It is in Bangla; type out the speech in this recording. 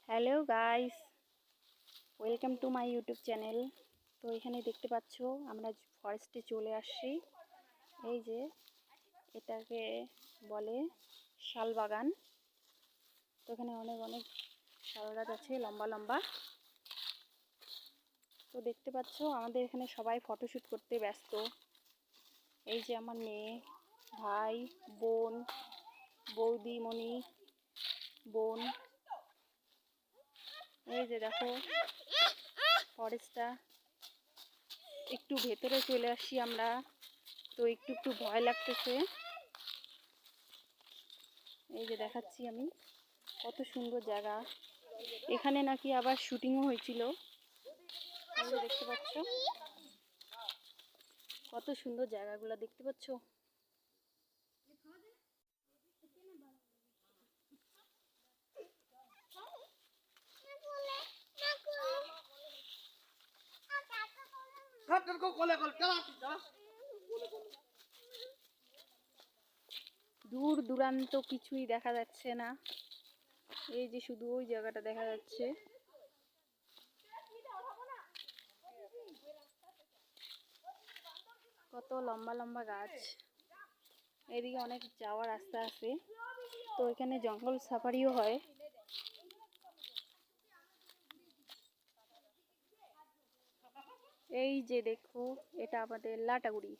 Hello guys, welcome to my YouTube channel. তো এখানে দেখতে পাচ্ছ আমরা ফরেস্টে চলে আসছি। এই যে এটাকে বলে শাল বাগান। তো এখানে অনেক অনেক শাল গাছ আছে লম্বা লম্বা। তো দেখতে পাচ্ছ আমাদের এখানে সবাই ফটোশ্যুট করতে ব্যস্ত। এই যে আমার মেয়ে, ভাই, বোন, বৌদিমণি, বোন। এই যে দেখো ফরেস্টটা, একটু ভেতরে চলে আসি আমরা। তো একটু একটু ভয় লাগতেছে। এই যে দেখাচ্ছি আমি, কত সুন্দর জায়গা। এখানে নাকি আবার শুটিংও হয়েছিল। এই যে দেখতে পাচ্ছ কত সুন্দর জায়গাগুলো, দেখতে পাচ্ছ। দূর দূরান্ত কিছুই দেখা যাচ্ছে না। এই যে শুধু ওই জায়গাটা দেখা যাচ্ছে। কত লম্বা লম্বা গাছ। এদিকে অনেক যাওয়ার রাস্তা আছে। তো এখানে জঙ্গল সাফারিও হয়। এই যে দেখো, এটা আমাদের লাটাগুড়ি।